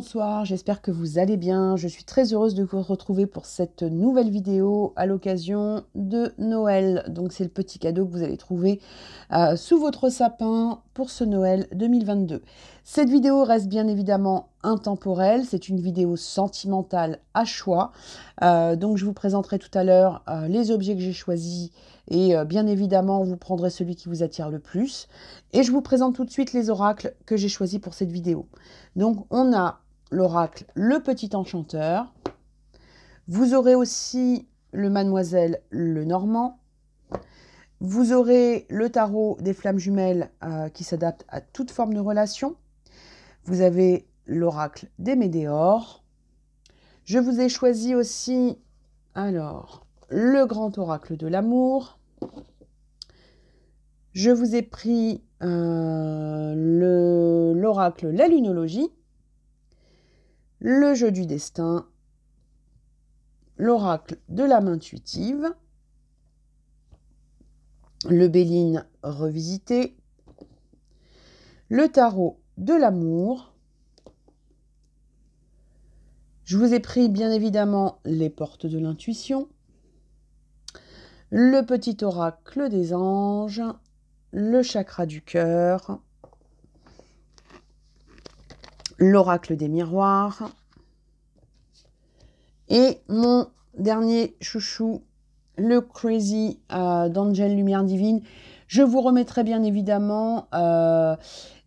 bonsoir, j'espère que vous allez bien. Je suis très heureuse de vous retrouver pour cette nouvelle vidéo à l'occasion de Noël. Donc c'est le petit cadeau que vous allez trouver sous votre sapin pour ce Noël 2022. Cette vidéo reste bien évidemment intemporelle, c'est une vidéo sentimentale à choix. Donc je vous présenterai tout à l'heure les objets que j'ai choisis et bien évidemment vous prendrez celui qui vous attire le plus. Et je vous présente tout de suite les oracles que j'ai choisis pour cette vidéo. Donc on a l'oracle Le Petit Enchanteur. Vous aurez aussi le Mademoiselle Lenormand. Vous aurez le tarot des flammes jumelles qui s'adapte à toute forme de relation. Vous avez l'oracle des Médéors. Je vous ai choisi aussi le grand oracle de l'amour. Je vous ai pris l'oracle La Lunologie, le jeu du destin, l'oracle de l'âme intuitive, le Béline revisité, le tarot de l'amour. Je vous ai pris bien évidemment les portes de l'intuition, le petit oracle des anges, le chakra du cœur, l'oracle des miroirs et mon dernier chouchou, le Crazy d'Angel Lumière Divine. Je vous remettrai bien évidemment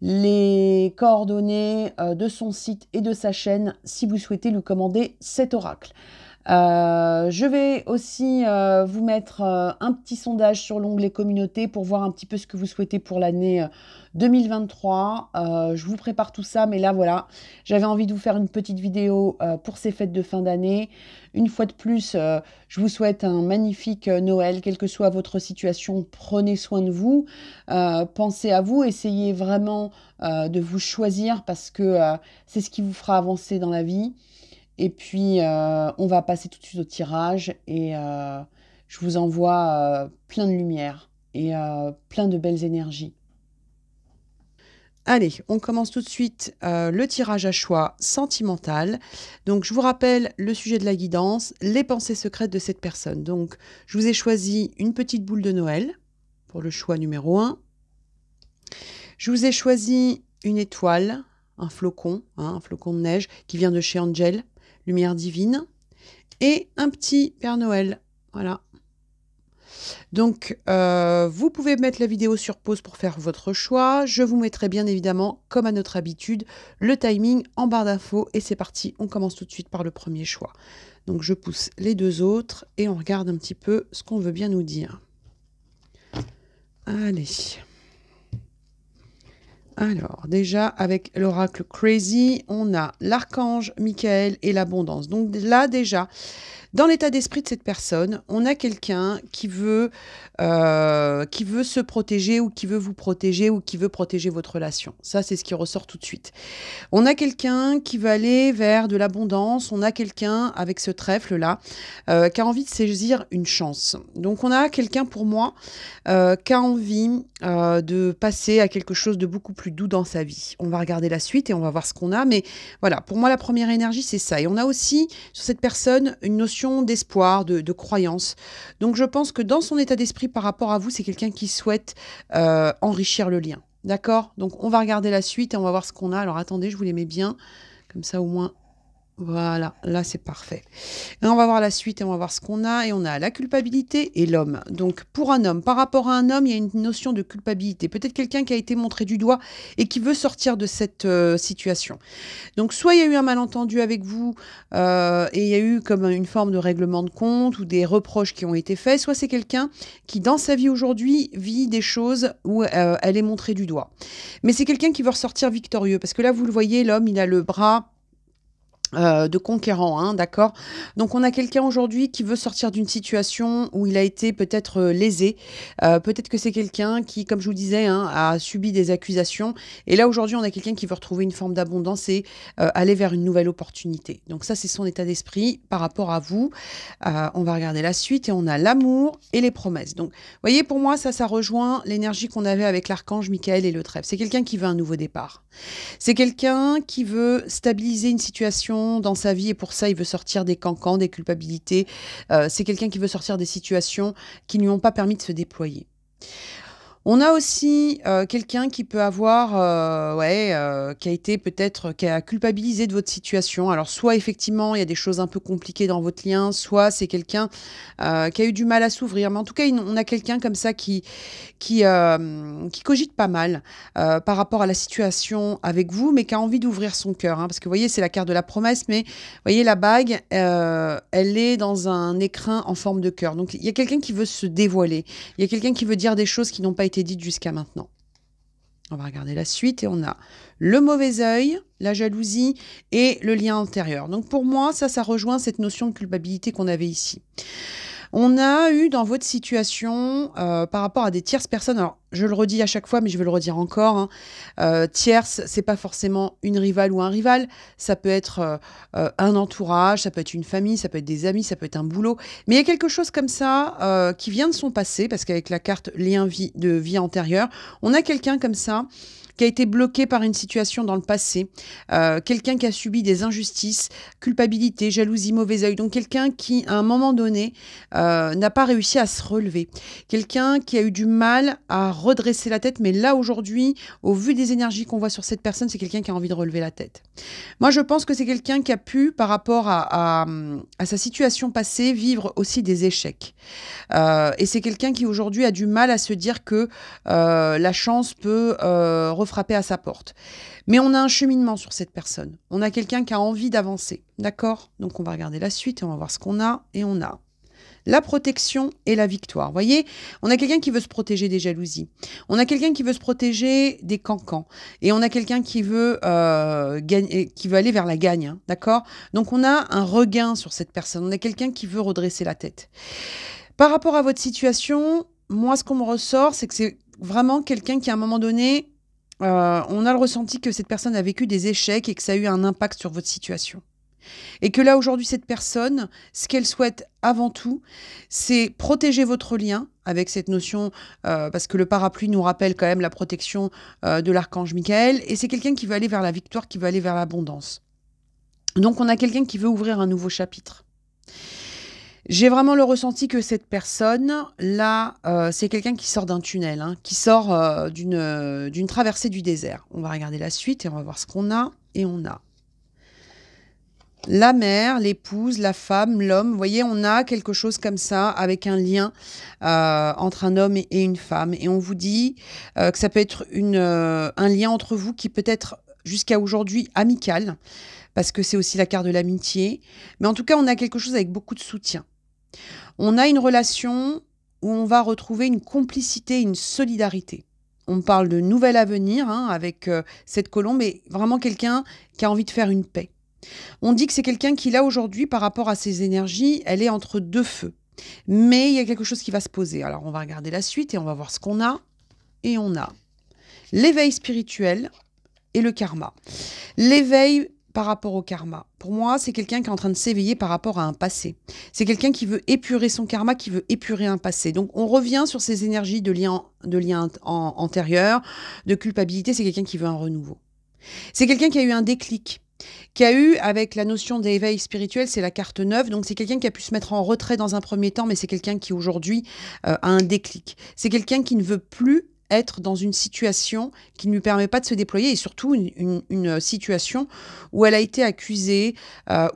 les coordonnées de son site et de sa chaîne si vous souhaitez lui commander cet oracle. Je vais aussi vous mettre un petit sondage sur l'onglet communauté pour voir un petit peu ce que vous souhaitez pour l'année 2023. Je vous prépare tout ça, mais là voilà, j'avais envie de vous faire une petite vidéo pour ces fêtes de fin d'année. Une fois de plus, je vous souhaite un magnifique Noël, quelle que soit votre situation. Prenez soin de vous, pensez à vous, essayez vraiment de vous choisir parce que c'est ce qui vous fera avancer dans la vie. Et puis, on va passer tout de suite au tirage et je vous envoie plein de lumière et plein de belles énergies. Allez, on commence tout de suite le tirage à choix sentimental. Donc, je vous rappelle le sujet de la guidance, les pensées secrètes de cette personne. Donc, je vous ai choisi une petite boule de Noël pour le choix numéro 1. Je vous ai choisi une étoile, un flocon de neige qui vient de chez Angel Lumière Divine, et un petit Père Noël. Voilà. Donc, vous pouvez mettre la vidéo sur pause pour faire votre choix. Je vous mettrai bien évidemment, comme à notre habitude, le timing en barre d'infos. Et c'est parti, on commence tout de suite par le premier choix. Donc, je pousse les deux autres et on regarde un petit peu ce qu'on veut bien nous dire. Allez. Alors, déjà, avec l'oracle Crazy, on a l'archange Michael et l'abondance. Donc là, déjà, dans l'état d'esprit de cette personne, on a quelqu'un qui veut se protéger ou qui veut vous protéger ou qui veut protéger votre relation. Ça, c'est ce qui ressort tout de suite. On a quelqu'un qui va aller vers de l'abondance. On a quelqu'un avec ce trèfle-là qui a envie de saisir une chance. Donc, on a quelqu'un pour moi qui a envie de passer à quelque chose de beaucoup plus doux dans sa vie. On va regarder la suite et on va voir ce qu'on a. Mais voilà, pour moi, la première énergie, c'est ça. Et on a aussi sur cette personne une notion d'espoir, de croyance. Donc, je pense que dans son état d'esprit par rapport à vous, c'est quelqu'un qui souhaite enrichir le lien. D'accord? Donc, on va regarder la suite et on va voir ce qu'on a. Alors, attendez, je vous les mets bien. Comme ça, au moins... Voilà, là c'est parfait. Et on va voir la suite et on va voir ce qu'on a. Et on a la culpabilité et l'homme. Donc pour un homme, par rapport à un homme, il y a une notion de culpabilité. Peut-être quelqu'un qui a été montré du doigt et qui veut sortir de cette situation. Donc soit il y a eu un malentendu avec vous et il y a eu comme une forme de règlement de compte ou des reproches qui ont été faits. Soit c'est quelqu'un qui dans sa vie aujourd'hui vit des choses où elle est montrée du doigt. Mais c'est quelqu'un qui veut ressortir victorieux. Parce que là vous le voyez, l'homme il a le bras de conquérant, hein, d'accord? Donc on a quelqu'un aujourd'hui qui veut sortir d'une situation où il a été peut-être, lésé. Peut-être que c'est quelqu'un qui, comme je vous disais, hein, a subi des accusations et là aujourd'hui on a quelqu'un qui veut retrouver une forme d'abondance et aller vers une nouvelle opportunité. Donc ça, c'est son état d'esprit par rapport à vous. On va regarder la suite et on a l'amour et les promesses. Donc, vous voyez, pour moi, ça rejoint l'énergie qu'on avait avec l'archange Michael et le trèfle. C'est quelqu'un qui veut un nouveau départ. C'est quelqu'un qui veut stabiliser une situation dans sa vie et pour ça, il veut sortir des cancans, des culpabilités. C'est quelqu'un qui veut sortir des situations qui ne lui ont pas permis de se déployer. On a aussi, quelqu'un qui peut avoir, qui a été peut-être qui a culpabilisé de votre situation. Alors soit effectivement, il y a des choses un peu compliquées dans votre lien, soit c'est quelqu'un, qui a eu du mal à s'ouvrir. Mais en tout cas, on a quelqu'un comme ça qui cogite pas mal, par rapport à la situation avec vous, mais qui a envie d'ouvrir son cœur, hein. Parce que vous voyez, c'est la carte de la promesse, mais vous voyez la bague, elle est dans un écrin en forme de cœur. Donc il y a quelqu'un qui veut se dévoiler. Il y a quelqu'un qui veut dire des choses qui n'ont pas été dites jusqu'à maintenant. On va regarder la suite et on a le mauvais œil, la jalousie et le lien antérieur. Donc pour moi, ça rejoint cette notion de culpabilité qu'on avait ici. On a eu dans votre situation, par rapport à des tierces personnes, alors je le redis à chaque fois, mais je vais le redire encore, hein, tierce, c'est pas forcément une rivale ou un rival, ça peut être un entourage, ça peut être une famille, ça peut être des amis, ça peut être un boulot, mais il y a quelque chose comme ça qui vient de son passé, parce qu'avec la carte lien de vie antérieure, on a quelqu'un comme ça qui a été bloqué par une situation dans le passé, quelqu'un qui a subi des injustices, culpabilité, jalousie, mauvais œil, donc quelqu'un qui, à un moment donné, n'a pas réussi à se relever, quelqu'un qui a eu du mal à redresser la tête, mais là, aujourd'hui, au vu des énergies qu'on voit sur cette personne, c'est quelqu'un qui a envie de relever la tête. Moi, je pense que c'est quelqu'un qui a pu, par rapport à sa situation passée, vivre aussi des échecs. Et c'est quelqu'un qui, aujourd'hui, a du mal à se dire que la chance peut refrapper à sa porte. Mais on a un cheminement sur cette personne. On a quelqu'un qui a envie d'avancer. D'accord? Donc, on va regarder la suite et on va voir ce qu'on a. Et on a la protection et la victoire. Vous voyez, on a quelqu'un qui veut se protéger des jalousies. On a quelqu'un qui veut se protéger des cancans. Et on a quelqu'un qui veut gagner, qui veut aller vers la gagne. Hein, d'accord? Donc, on a un regain sur cette personne. On a quelqu'un qui veut redresser la tête. Par rapport à votre situation, moi, ce qu'on me ressort, c'est que c'est vraiment quelqu'un qui, à un moment donné, on a le ressenti que cette personne a vécu des échecs et que ça a eu un impact sur votre situation. Et que là, aujourd'hui, cette personne, ce qu'elle souhaite avant tout, c'est protéger votre lien avec cette notion, parce que le parapluie nous rappelle quand même la protection de l'archange Michael, et c'est quelqu'un qui veut aller vers la victoire, qui veut aller vers l'abondance. Donc, on a quelqu'un qui veut ouvrir un nouveau chapitre. J'ai vraiment le ressenti que cette personne, là, c'est quelqu'un qui sort d'un tunnel, hein, qui sort d'une traversée du désert. On va regarder la suite et on va voir ce qu'on a. Et on a la mère, l'épouse, la femme, l'homme. Vous voyez, on a quelque chose comme ça avec un lien entre un homme et une femme. Et on vous dit que ça peut être un lien entre vous qui peut être jusqu'à aujourd'hui amical, parce que c'est aussi la carte de l'amitié. Mais en tout cas, on a quelque chose avec beaucoup de soutien. On a une relation où on va retrouver une complicité, une solidarité. On parle de nouvel avenir hein, avec cette colombe et vraiment quelqu'un qui a envie de faire une paix. On dit que c'est quelqu'un qui, là, aujourd'hui, par rapport à ses énergies, elle est entre deux feux. Mais il y a quelque chose qui va se poser. Alors, on va regarder la suite et on va voir ce qu'on a. Et on a l'éveil spirituel et le karma. L'éveil par rapport au karma. Pour moi, c'est quelqu'un qui est en train de s'éveiller par rapport à un passé. C'est quelqu'un qui veut épurer son karma, qui veut épurer un passé. Donc, on revient sur ces énergies de lien antérieur, de culpabilité. C'est quelqu'un qui veut un renouveau. C'est quelqu'un qui a eu un déclic, qui a eu, avec la notion d'éveil spirituel, c'est la carte 9, donc c'est quelqu'un qui a pu se mettre en retrait dans un premier temps, mais c'est quelqu'un qui aujourd'hui a un déclic. C'est quelqu'un qui ne veut plus être dans une situation qui ne lui permet pas de se déployer et surtout une situation où elle a été accusée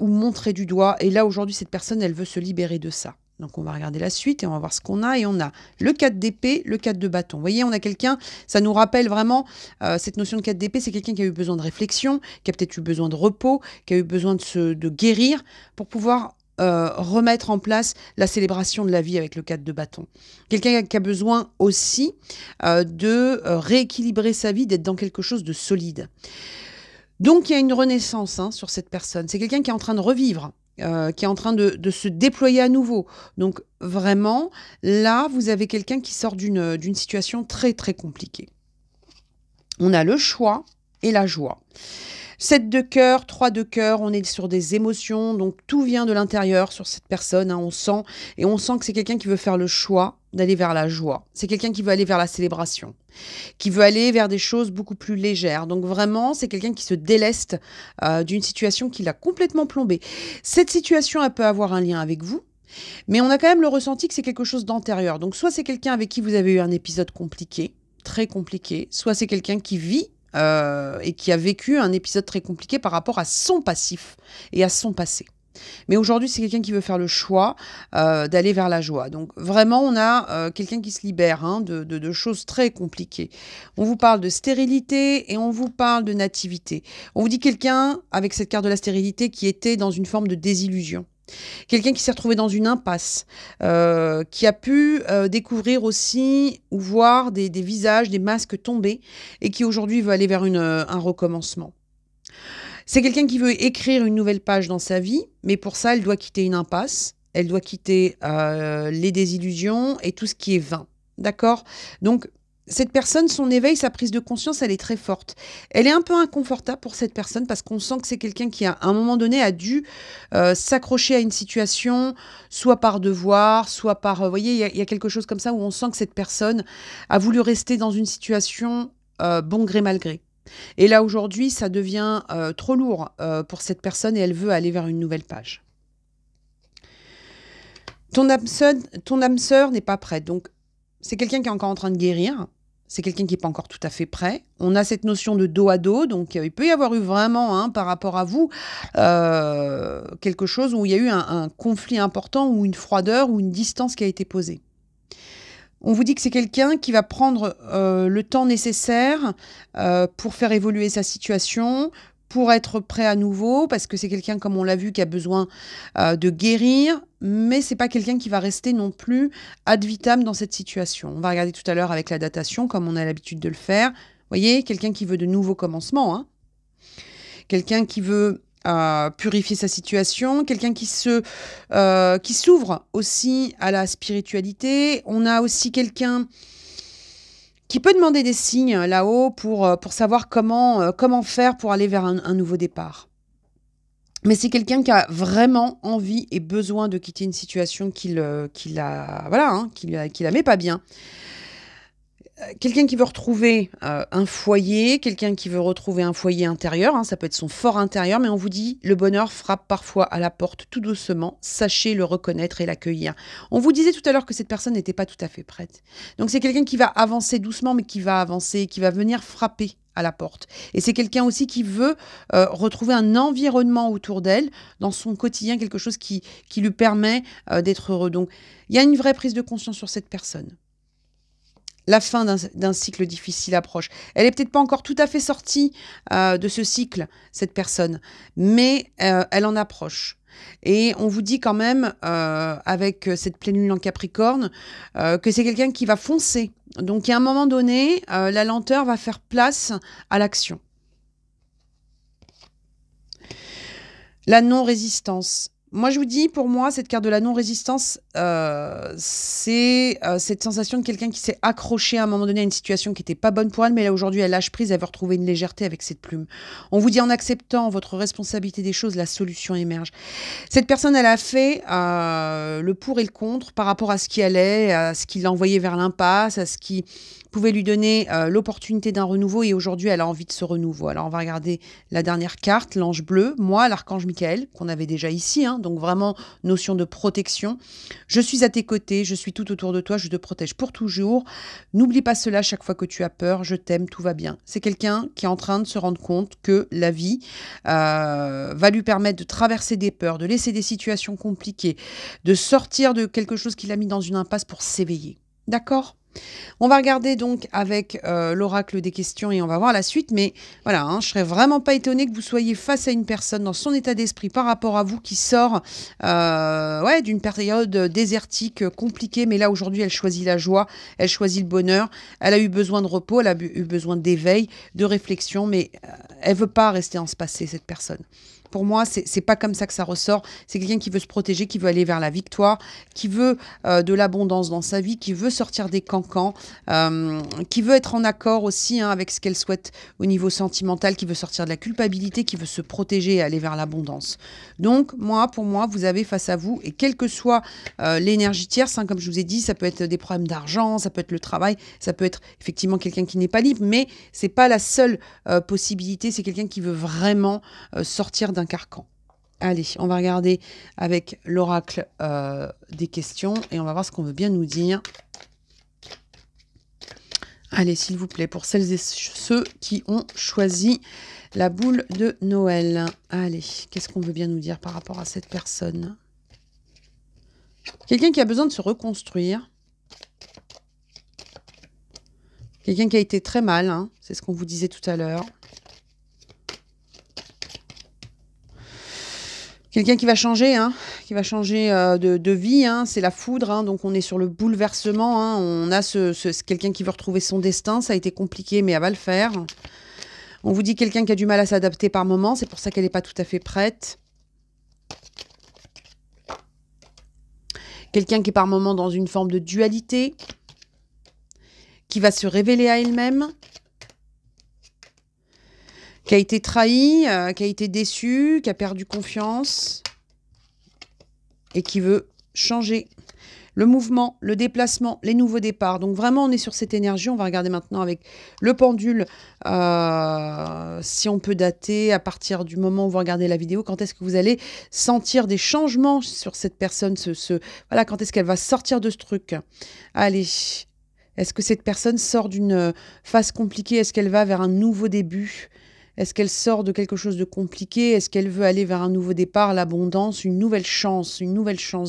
ou montrée du doigt. Et là, aujourd'hui, cette personne, elle veut se libérer de ça. Donc, on va regarder la suite et on va voir ce qu'on a. Et on a le 4 d'épée, le 4 de bâton. Vous voyez, on a quelqu'un, ça nous rappelle vraiment cette notion de 4 d'épée. C'est quelqu'un qui a eu besoin de réflexion, qui a peut-être eu besoin de repos, qui a eu besoin de guérir pour pouvoir remettre en place la célébration de la vie avec le 4 de bâton. Quelqu'un qui a besoin aussi de rééquilibrer sa vie, d'être dans quelque chose de solide. Donc, il y a une renaissance hein, sur cette personne. C'est quelqu'un qui est en train de revivre, qui est en train de se déployer à nouveau. Donc, vraiment, là, vous avez quelqu'un qui sort d'une situation très, très compliquée. On a le choix et la joie. 7 de cœur, 3 de cœur, on est sur des émotions, donc tout vient de l'intérieur sur cette personne, hein, on sent que c'est quelqu'un qui veut faire le choix d'aller vers la joie. C'est quelqu'un qui veut aller vers la célébration, qui veut aller vers des choses beaucoup plus légères. Donc vraiment, c'est quelqu'un qui se déleste d'une situation qui l'a complètement plombé. Cette situation, elle peut avoir un lien avec vous, mais on a quand même le ressenti que c'est quelque chose d'antérieur. Donc soit c'est quelqu'un avec qui vous avez eu un épisode compliqué, très compliqué, soit c'est quelqu'un qui vit et qui a vécu un épisode très compliqué par rapport à son passif et à son passé. Mais aujourd'hui, c'est quelqu'un qui veut faire le choix d'aller vers la joie. Donc vraiment, on a quelqu'un qui se libère hein, de choses très compliquées. On vous parle de stérilité et on vous parle de nativité. On vous dit quelqu'un, avec cette carte de la stérilité, qui était dans une forme de désillusion. Quelqu'un qui s'est retrouvé dans une impasse, qui a pu découvrir aussi ou voir des visages, des masques tomber et qui aujourd'hui veut aller vers un recommencement. C'est quelqu'un qui veut écrire une nouvelle page dans sa vie, mais pour ça, elle doit quitter une impasse, elle doit quitter les désillusions et tout ce qui est vain. D'accord ? Donc, cette personne, son éveil, sa prise de conscience, elle est très forte. Elle est un peu inconfortable pour cette personne parce qu'on sent que c'est quelqu'un qui, à un moment donné, a dû s'accrocher à une situation, soit par devoir, soit par... vous voyez, il y a quelque chose comme ça où on sent que cette personne a voulu rester dans une situation bon gré, mal gré. Et là, aujourd'hui, ça devient trop lourd pour cette personne et elle veut aller vers une nouvelle page. Ton âme sœur n'est pas prête. Donc, c'est quelqu'un qui est encore en train de guérir. C'est quelqu'un qui n'est pas encore tout à fait prêt. On a cette notion de dos à dos. Donc, il peut y avoir eu vraiment, hein, par rapport à vous, quelque chose où il y a eu un conflit important ou une froideur ou une distance qui a été posée. On vous dit que c'est quelqu'un qui va prendre le temps nécessaire pour faire évoluer sa situation, pour être prêt à nouveau, parce que c'est quelqu'un, comme on l'a vu, qui a besoin de guérir, mais c'est pas quelqu'un qui va rester non plus ad vitam dans cette situation. On va regarder tout à l'heure avec la datation, comme on a l'habitude de le faire. Vous voyez, quelqu'un qui veut de nouveaux commencements, hein. Quelqu'un qui veut purifier sa situation, quelqu'un qui s'ouvre aussi à la spiritualité. On a aussi quelqu'un qui peut demander des signes là-haut pour savoir comment faire pour aller vers un nouveau départ. Mais c'est quelqu'un qui a vraiment envie et besoin de quitter une situation qui la met pas bien. Quelqu'un qui veut retrouver un foyer, quelqu'un qui veut retrouver un foyer intérieur, hein, ça peut être son fort intérieur, mais on vous dit, le bonheur frappe parfois à la porte tout doucement, sachez le reconnaître et l'accueillir. On vous disait tout à l'heure que cette personne n'était pas tout à fait prête. Donc c'est quelqu'un qui va avancer doucement, mais qui va avancer, qui va venir frapper à la porte. Et c'est quelqu'un aussi qui veut retrouver un environnement autour d'elle, dans son quotidien, quelque chose qui lui permet d'être heureux. Donc il y a une vraie prise de conscience sur cette personne. La fin d'un cycle difficile approche. Elle n'est peut-être pas encore tout à fait sortie de ce cycle, cette personne, mais elle en approche. Et on vous dit quand même, avec cette pleine lune en Capricorne, que c'est quelqu'un qui va foncer. Donc, à un moment donné, la lenteur va faire place à l'action. La non-résistance. Moi, je vous dis, pour moi, cette carte de la non-résistance, c'est cette sensation de quelqu'un qui s'est accroché à un moment donné à une situation qui n'était pas bonne pour elle, mais là, aujourd'hui, elle lâche prise, elle veut retrouver une légèreté avec cette plume. On vous dit, en acceptant votre responsabilité des choses, la solution émerge. Cette personne, elle a fait le pour et le contre par rapport à ce qui allait, à ce qui l'a envoyé vers l'impasse, à ce qui pouvait lui donner l'opportunité d'un renouveau, et aujourd'hui, elle a envie de ce renouveau. Alors, on va regarder la dernière carte, l'ange bleu, moi, l'archange Michael, qu'on avait déjà ici, hein, donc vraiment notion de protection. Je suis à tes côtés, je suis tout autour de toi, je te protège pour toujours. N'oublie pas cela chaque fois que tu as peur, je t'aime, tout va bien. C'est quelqu'un qui est en train de se rendre compte que la vie va lui permettre de traverser des peurs, de laisser des situations compliquées, de sortir de quelque chose qui l'a mis dans une impasse pour s'éveiller. D'accord? On va regarder donc avec l'oracle des questions et on va voir la suite. Mais voilà, hein, je serais vraiment pas étonnée que vous soyez face à une personne dans son état d'esprit par rapport à vous qui sort ouais, d'une période désertique, compliquée. Mais là, aujourd'hui, elle choisit la joie, elle choisit le bonheur. Elle a eu besoin de repos, elle a eu besoin d'éveil, de réflexion. Mais elle veut pas rester en ce passé, cette personne. Pour moi, c'est pas comme ça que ça ressort. C'est quelqu'un qui veut se protéger, qui veut aller vers la victoire, qui veut de l'abondance dans sa vie, qui veut sortir des cancans, qui veut être en accord aussi hein, avec ce qu'elle souhaite au niveau sentimental, qui veut sortir de la culpabilité, qui veut se protéger et aller vers l'abondance. Donc, pour moi, vous avez face à vous, et quelle que soit l'énergie tierce, hein, comme je vous ai dit, ça peut être des problèmes d'argent, ça peut être le travail, ça peut être effectivement quelqu'un qui n'est pas libre, mais c'est pas la seule possibilité, c'est quelqu'un qui veut vraiment sortir d'un carcan. Allez, on va regarder avec l'oracle des questions et on va voir ce qu'on veut bien nous dire. Allez, s'il vous plaît, pour celles et ceux qui ont choisi la boule de Noël. Allez, qu'est-ce qu'on veut bien nous dire par rapport à cette personne? Quelqu'un qui a besoin de se reconstruire. Quelqu'un qui a été très mal, hein, c'est ce qu'on vous disait tout à l'heure. Quelqu'un qui va changer, hein, de vie, hein, c'est la foudre, hein, donc on est sur le bouleversement, hein, on a quelqu'un qui veut retrouver son destin, ça a été compliqué mais elle va le faire. On vous dit quelqu'un qui a du mal à s'adapter par moment, c'est pour ça qu'elle n'est pas tout à fait prête. Quelqu'un qui est par moment dans une forme de dualité, qui va se révéler à elle-même, qui a été trahi, qui a été déçu, qui a perdu confiance et qui veut changer. Le mouvement, le déplacement, les nouveaux départs. Donc vraiment, on est sur cette énergie. On va regarder maintenant avec le pendule, si on peut dater à partir du moment où vous regardez la vidéo, quand est-ce que vous allez sentir des changements sur cette personne, voilà, quand est-ce qu'elle va sortir de ce truc. Allez, est-ce que cette personne sort d'une phase compliquée? Est-ce qu'elle va vers un nouveau début? Est-ce qu'elle sort de quelque chose de compliqué? Est-ce qu'elle veut aller vers un nouveau départ, l'abondance, une nouvelle chance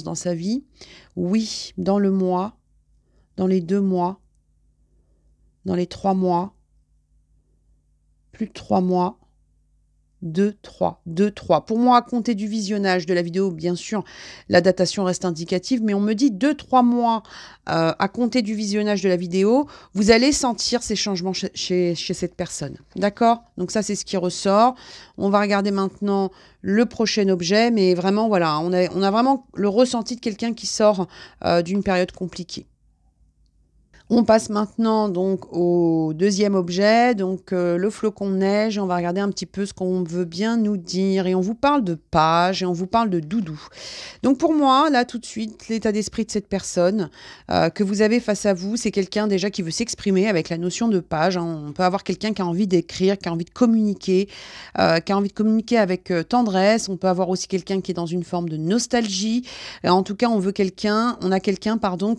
dans sa vie? Oui, dans le mois, dans les 2 mois, dans les 3 mois, plus de 3 mois, 2, 3. Pour moi, à compter du visionnage de la vidéo, bien sûr, la datation reste indicative, mais on me dit 2-3 mois à compter du visionnage de la vidéo, vous allez sentir ces changements chez cette personne. D'accord? Donc ça, c'est ce qui ressort. On va regarder maintenant le prochain objet, mais vraiment, voilà, on a vraiment le ressenti de quelqu'un qui sort d'une période compliquée. On passe maintenant donc au deuxième objet, donc le flocon de neige. On va regarder un petit peu ce qu'on veut bien nous dire. Et on vous parle de page et on vous parle de doudou. Donc pour moi, là tout de suite, l'état d'esprit de cette personne que vous avez face à vous, c'est quelqu'un déjà qui veut s'exprimer avec la notion de page. Hein. On peut avoir quelqu'un qui a envie d'écrire, qui a envie de communiquer, avec tendresse. On peut avoir aussi quelqu'un qui est dans une forme de nostalgie. En tout cas, on a quelqu'un,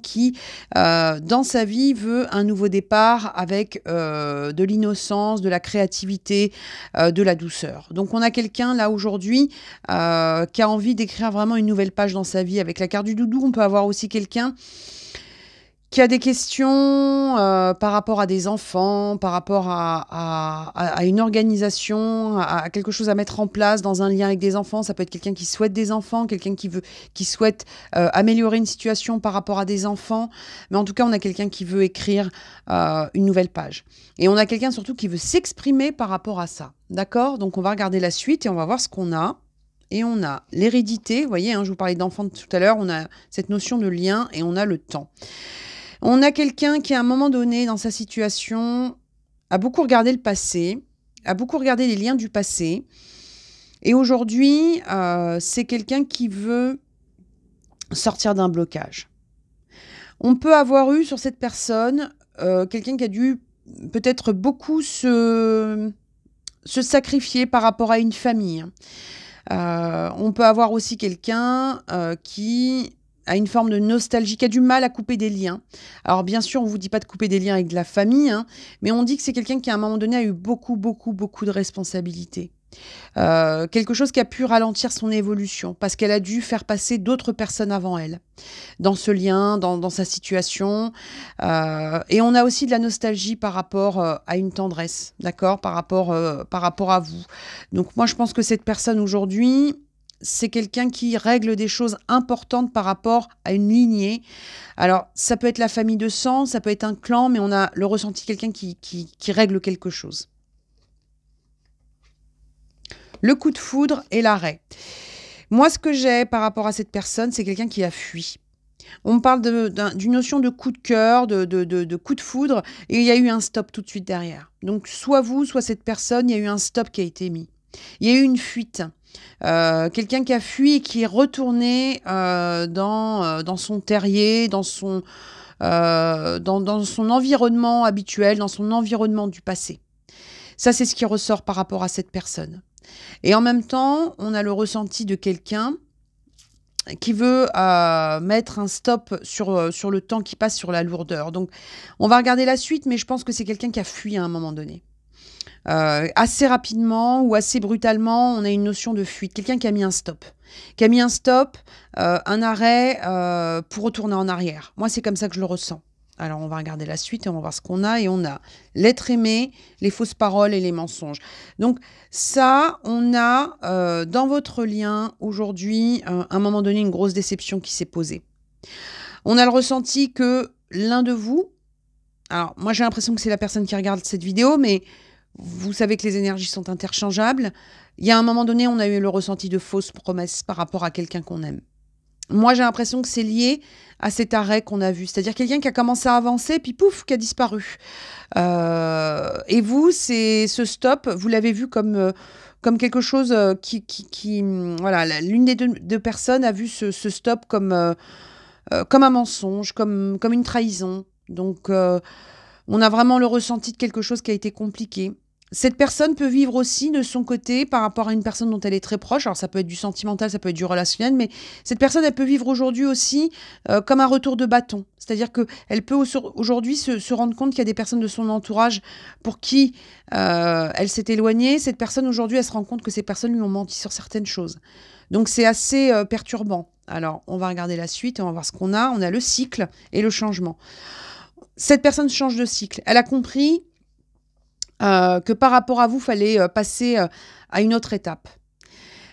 qui dans sa vie veut un nouveau départ avec de l'innocence, de la créativité, de la douceur. Donc on a quelqu'un là aujourd'hui qui a envie d'écrire vraiment une nouvelle page dans sa vie. Avec la carte du doudou, on peut avoir aussi quelqu'un qui a des questions par rapport à des enfants, par rapport à une organisation, à quelque chose à mettre en place dans un lien avec des enfants. Ça peut être quelqu'un qui souhaite des enfants, quelqu'un qui souhaite améliorer une situation par rapport à des enfants. Mais en tout cas, on a quelqu'un qui veut écrire une nouvelle page. Et on a quelqu'un surtout qui veut s'exprimer par rapport à ça. D'accord? Donc on va regarder la suite et on va voir ce qu'on a. Et on a l'hérédité, vous voyez, hein, je vous parlais d'enfants tout à l'heure, on a cette notion de lien et on a le temps. On a quelqu'un qui, à un moment donné, dans sa situation, a beaucoup regardé le passé, a beaucoup regardé les liens du passé. Et aujourd'hui, c'est quelqu'un qui veut sortir d'un blocage. On peut avoir eu sur cette personne quelqu'un qui a dû peut-être beaucoup se sacrifier par rapport à une famille. On peut avoir aussi quelqu'un qui a une forme de nostalgie, qui a du mal à couper des liens. Alors bien sûr, on ne vous dit pas de couper des liens avec de la famille, hein, mais on dit que c'est quelqu'un qui à un moment donné a eu beaucoup de responsabilités. Quelque chose qui a pu ralentir son évolution parce qu'elle a dû faire passer d'autres personnes avant elle dans ce lien, dans sa situation. Et on a aussi de la nostalgie par rapport à une tendresse, d'accord, par rapport à vous. Donc moi, je pense que cette personne aujourd'hui, c'est quelqu'un qui règle des choses importantes par rapport à une lignée. Alors, ça peut être la famille de sang, ça peut être un clan, mais on a le ressenti de quelqu'un qui règle quelque chose. Le coup de foudre et l'arrêt. Moi, ce que j'ai par rapport à cette personne, c'est quelqu'un qui a fui. On me parle d'une notion de coup de cœur, de coup de foudre, et il y a eu un stop tout de suite derrière. Donc, soit vous, soit cette personne, il y a eu un stop qui a été mis. Il y a eu une fuite. Quelqu'un qui a fui et qui est retourné dans son terrier, dans son environnement habituel, dans son environnement du passé. Ça, c'est ce qui ressort par rapport à cette personne. Et en même temps, on a le ressenti de quelqu'un qui veut mettre un stop sur le temps qui passe, sur la lourdeur. Donc, on va regarder la suite, mais je pense que c'est quelqu'un qui a fui à un moment donné. Assez rapidement ou assez brutalement, on a une notion de fuite. Quelqu'un qui a mis un stop. Qui a mis un stop, un arrêt pour retourner en arrière. Moi, c'est comme ça que je le ressens. Alors, on va regarder la suite et on va voir ce qu'on a. Et on a l'être aimé, les fausses paroles et les mensonges. Donc, ça, on a dans votre lien aujourd'hui, à un moment donné, une grosse déception qui s'est posée. On a le ressenti que l'un de vous... Alors, moi, j'ai l'impression que c'est la personne qui regarde cette vidéo, mais vous savez que les énergies sont interchangeables. Il y a un moment donné, on a eu le ressenti de fausses promesses par rapport à quelqu'un qu'on aime. Moi, j'ai l'impression que c'est lié à cet arrêt qu'on a vu. C'est-à-dire quelqu'un qui a commencé à avancer, puis pouf, qui a disparu. Et vous, c'est ce stop, vous l'avez vu comme quelque chose voilà, l'une des deux personnes a vu ce stop comme un mensonge, comme une trahison. Donc, on a vraiment le ressenti de quelque chose qui a été compliqué. Cette personne peut vivre aussi de son côté par rapport à une personne dont elle est très proche. Alors ça peut être du sentimental, ça peut être du relationnel, mais cette personne, elle peut vivre aujourd'hui aussi comme un retour de bâton. C'est-à-dire qu'elle peut aujourd'hui se rendre compte qu'il y a des personnes de son entourage pour qui elle s'est éloignée. Cette personne, aujourd'hui, elle se rend compte que ces personnes lui ont menti sur certaines choses. Donc c'est assez perturbant. Alors, on va regarder la suite et on va voir ce qu'on a. On a le cycle et le changement. Cette personne change de cycle. Elle a compris que par rapport à vous, il fallait passer à une autre étape.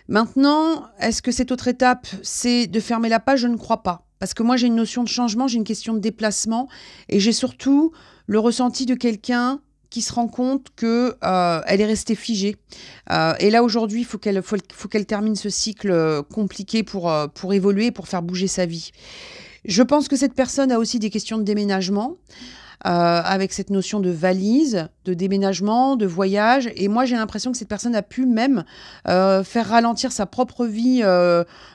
Maintenant, est-ce que cette autre étape, c'est de fermer la page? Je ne crois pas. Parce que moi, j'ai une notion de changement, j'ai une question de déplacement, et j'ai surtout le ressenti de quelqu'un qui se rend compte qu'elle est restée figée. Et là, aujourd'hui, il faut qu'elle termine ce cycle compliqué pour évoluer, pour faire bouger sa vie. Je pense que cette personne a aussi des questions de déménagement, avec cette notion de valise, de déménagement, de voyage. Et moi, j'ai l'impression que cette personne a pu même faire ralentir sa propre vie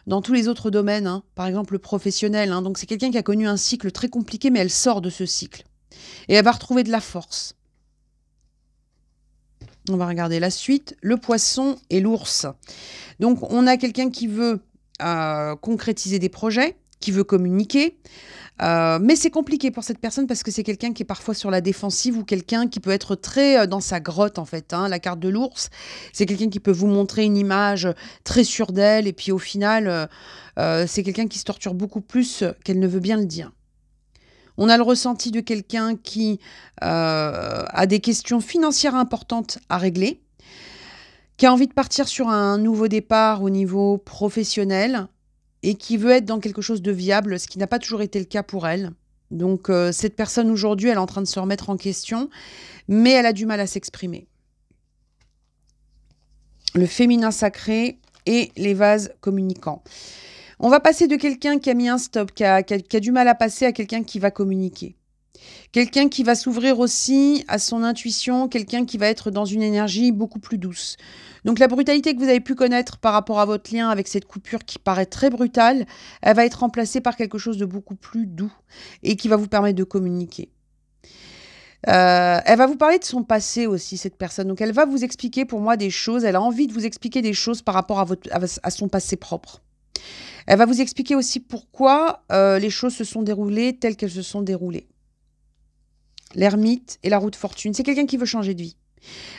dans tous les autres domaines, hein. Par exemple le professionnel. Hein. Donc, c'est quelqu'un qui a connu un cycle très compliqué, mais elle sort de ce cycle. Et elle va retrouver de la force. On va regarder la suite. Le poisson et l'ours. Donc, on a quelqu'un qui veut concrétiser des projets, qui veut communiquer. Mais c'est compliqué pour cette personne parce que c'est quelqu'un qui est parfois sur la défensive ou quelqu'un qui peut être très dans sa grotte en fait. Hein. La carte de l'ours, c'est quelqu'un qui peut vous montrer une image très sûre d'elle et puis au final, c'est quelqu'un qui se torture beaucoup plus qu'elle ne veut bien le dire. On a le ressenti de quelqu'un qui a des questions financières importantes à régler, qui a envie de partir sur un nouveau départ au niveau professionnel, et qui veut être dans quelque chose de viable, ce qui n'a pas toujours été le cas pour elle. Donc, cette personne, aujourd'hui, elle est en train de se remettre en question, mais elle a du mal à s'exprimer. Le féminin sacré et les vases communicants. On va passer de quelqu'un qui a mis un stop, qui a du mal à passer, à quelqu'un qui va communiquer. Quelqu'un qui va s'ouvrir aussi à son intuition, quelqu'un qui va être dans une énergie beaucoup plus douce. Donc la brutalité que vous avez pu connaître par rapport à votre lien avec cette coupure qui paraît très brutale, elle va être remplacée par quelque chose de beaucoup plus doux et qui va vous permettre de communiquer. Elle va vous parler de son passé aussi, cette personne. Donc elle va vous expliquer pour moi des choses, elle a envie de vous expliquer des choses par rapport à son passé propre. Elle va vous expliquer aussi pourquoi les choses se sont déroulées telles qu'elles se sont déroulées. L'ermite et la roue de fortune. C'est quelqu'un qui veut changer de vie.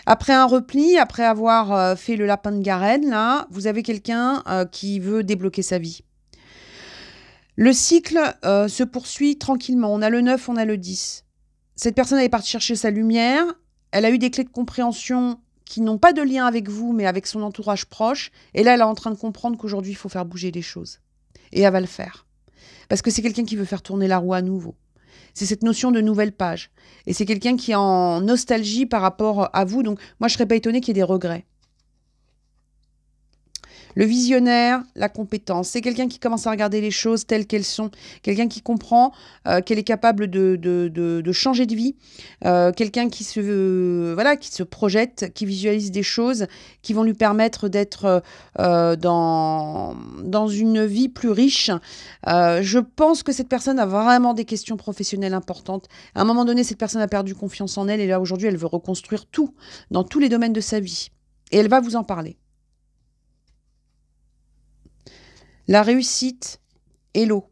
Après un repli, après avoir fait le lapin de Garenne, là, vous avez quelqu'un qui veut débloquer sa vie. Le cycle se poursuit tranquillement. On a le 9, on a le 10. Cette personne elle est partie chercher sa lumière. Elle a eu des clés de compréhension qui n'ont pas de lien avec vous, mais avec son entourage proche. Et là, elle est en train de comprendre qu'aujourd'hui, il faut faire bouger les choses. Et elle va le faire. Parce que c'est quelqu'un qui veut faire tourner la roue à nouveau. C'est cette notion de nouvelle page. Et c'est quelqu'un qui est en nostalgie par rapport à vous. Donc, moi, je ne serais pas étonnée qu'il y ait des regrets. Le visionnaire, la compétence. C'est quelqu'un qui commence à regarder les choses telles qu'elles sont. Quelqu'un qui comprend qu'elle est capable de changer de vie. Quelqu'un qui qui se projette, qui visualise des choses qui vont lui permettre d'être dans une vie plus riche. Je pense que cette personne a vraiment des questions professionnelles importantes. À un moment donné, cette personne a perdu confiance en elle et là, aujourd'hui, elle veut reconstruire tout dans tous les domaines de sa vie. Et elle va vous en parler. La réussite et l'eau.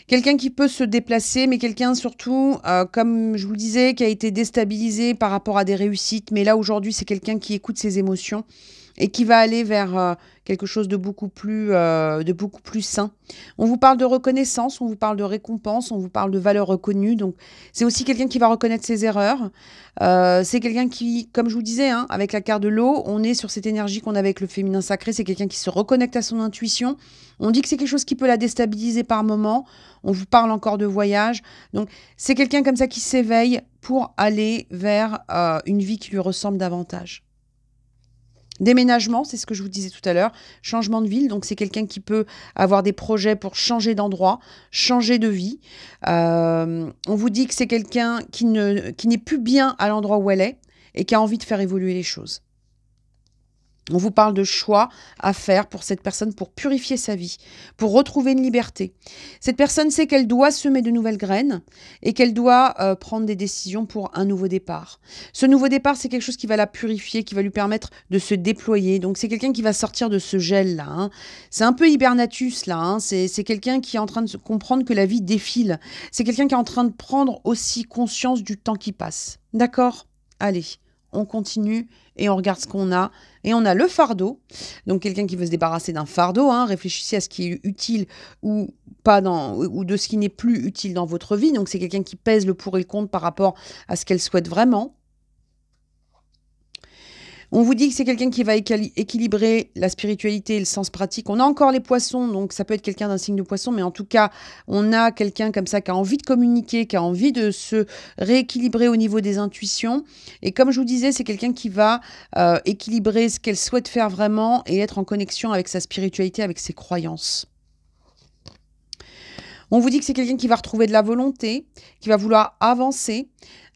Quelqu'un qui peut se déplacer, mais quelqu'un surtout, comme je vous le disais, qui a été déstabilisé par rapport à des réussites. Mais là, aujourd'hui, c'est quelqu'un qui écoute ses émotions et qui va aller vers quelque chose de beaucoup plus sain. On vous parle de reconnaissance, on vous parle de récompense, on vous parle de valeur reconnue. Donc, c'est aussi quelqu'un qui va reconnaître ses erreurs. C'est quelqu'un qui, comme je vous disais, hein, avec la carte de l'eau, on est sur cette énergie qu'on a avec le féminin sacré. C'est quelqu'un qui se reconnecte à son intuition. On dit que c'est quelque chose qui peut la déstabiliser par moment. On vous parle encore de voyage. Donc, c'est quelqu'un comme ça qui s'éveille pour aller vers une vie qui lui ressemble davantage. Déménagement, c'est ce que je vous disais tout à l'heure. Changement de ville, donc c'est quelqu'un qui peut avoir des projets pour changer d'endroit, changer de vie. On vous dit que c'est quelqu'un qui n'est plus bien à l'endroit où elle est et qui a envie de faire évoluer les choses. On vous parle de choix à faire pour cette personne pour purifier sa vie, pour retrouver une liberté. Cette personne sait qu'elle doit semer de nouvelles graines et qu'elle doit prendre des décisions pour un nouveau départ. Ce nouveau départ, c'est quelque chose qui va la purifier, qui va lui permettre de se déployer. Donc, c'est quelqu'un qui va sortir de ce gel-là. Hein. C'est un peu hibernatus, là. Hein. C'est quelqu'un qui est en train de comprendre que la vie défile. C'est quelqu'un qui est en train de prendre aussi conscience du temps qui passe. D'accord ? Allez, on continue et on regarde ce qu'on a. Et on a le fardeau, donc quelqu'un qui veut se débarrasser d'un fardeau. Hein, réfléchissez à ce qui est utile ou pas ou de ce qui n'est plus utile dans votre vie. Donc c'est quelqu'un qui pèse le pour et le contre par rapport à ce qu'elle souhaite vraiment. On vous dit que c'est quelqu'un qui va équilibrer la spiritualité et le sens pratique. On a encore les poissons, donc ça peut être quelqu'un d'un signe de poisson, mais en tout cas, on a quelqu'un comme ça qui a envie de communiquer, qui a envie de se rééquilibrer au niveau des intuitions. Et comme je vous disais, c'est quelqu'un qui va équilibrer ce qu'elle souhaite faire vraiment et être en connexion avec sa spiritualité, avec ses croyances. On vous dit que c'est quelqu'un qui va retrouver de la volonté, qui va vouloir avancer.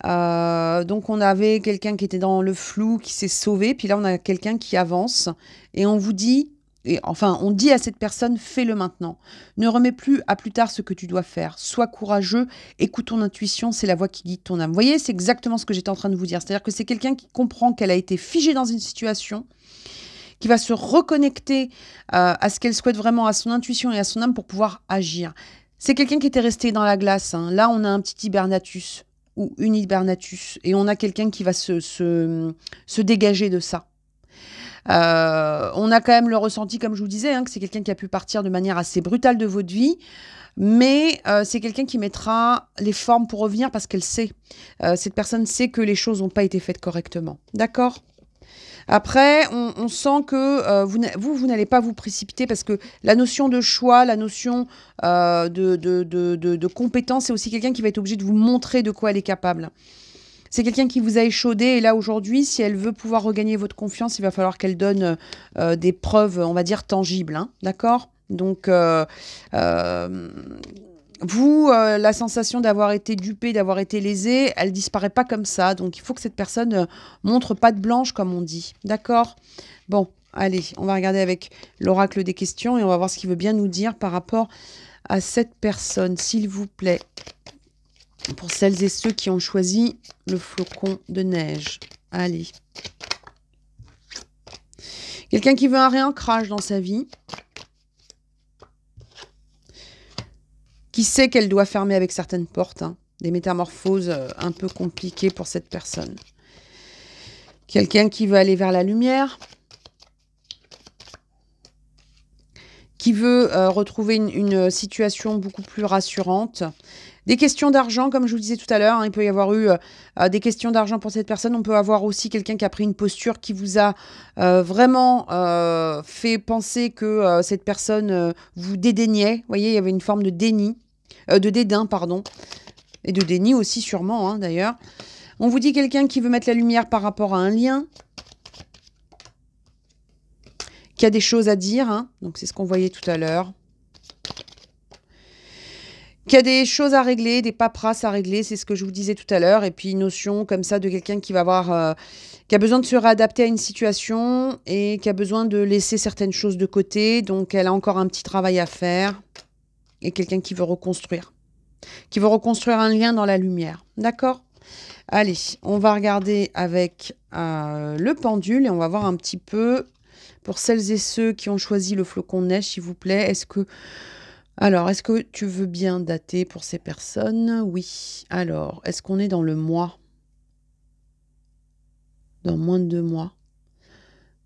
Donc on avait quelqu'un qui était dans le flou, qui s'est sauvé, puis là on a quelqu'un qui avance. Et on vous dit, on dit à cette personne, fais-le maintenant. Ne remets plus à plus tard ce que tu dois faire. Sois courageux, écoute ton intuition, c'est la voix qui guide ton âme. Vous voyez, c'est exactement ce que j'étais en train de vous dire. C'est-à-dire que c'est quelqu'un qui comprend qu'elle a été figée dans une situation, qui va se reconnecter à ce qu'elle souhaite vraiment, à son intuition et à son âme pour pouvoir agir. C'est quelqu'un qui était resté dans la glace. Hein. Là, on a un petit hibernatus ou une hibernatus. Et on a quelqu'un qui va se dégager de ça. On a quand même le ressenti, comme je vous disais, hein, que c'est quelqu'un qui a pu partir de manière assez brutale de votre vie. Mais c'est quelqu'un qui mettra les formes pour revenir parce qu'elle sait. Cette personne sait que les choses n'ont pas été faites correctement. D'accord ? Après, on sent que vous n'allez pas vous précipiter parce que la notion de choix, la notion de compétence, c'est aussi quelqu'un qui va être obligé de vous montrer de quoi elle est capable. C'est quelqu'un qui vous a échaudé et là aujourd'hui, si elle veut pouvoir regagner votre confiance, il va falloir qu'elle donne des preuves, on va dire, tangibles. Hein, d'accord ? Donc, vous, la sensation d'avoir été dupé, d'avoir été lésé, elle disparaît pas comme ça. Donc, il faut que cette personne montre patte blanche, comme on dit. D'accord ? Bon, allez, on va regarder avec l'oracle des questions et on va voir ce qu'il veut bien nous dire par rapport à cette personne, s'il vous plaît. Pour celles et ceux qui ont choisi le flocon de neige. Allez. Quelqu'un qui veut un réancrage dans sa vie. Qui sait qu'elle doit fermer avec certaines portes, hein, des métamorphoses un peu compliquées pour cette personne. Quelqu'un qui veut aller vers la lumière, qui veut retrouver une situation beaucoup plus rassurante. Des questions d'argent, comme je vous disais tout à l'heure, hein, il peut y avoir eu des questions d'argent pour cette personne. On peut avoir aussi quelqu'un qui a pris une posture qui vous a vraiment fait penser que cette personne vous dédaignait. Vous voyez, il y avait une forme de déni, de dédain, pardon, et de déni aussi sûrement, hein, d'ailleurs. On vous dit quelqu'un qui veut mettre la lumière par rapport à un lien, qui a des choses à dire, hein, donc c'est ce qu'on voyait tout à l'heure. Qu'il y a des choses à régler, des paperasses à régler, c'est ce que je vous disais tout à l'heure. Et puis une notion comme ça de quelqu'un qui va avoir, qui a besoin de se réadapter à une situation et qui a besoin de laisser certaines choses de côté. Donc elle a encore un petit travail à faire. Et quelqu'un qui veut reconstruire. Qui veut reconstruire un lien dans la lumière. D'accord ? Allez, on va regarder avec le pendule et on va voir un petit peu, pour celles et ceux qui ont choisi le flocon de neige, s'il vous plaît, est-ce que tu veux bien dater pour ces personnes? Oui. Alors, est-ce qu'on est dans le mois? Dans moins de 2 mois?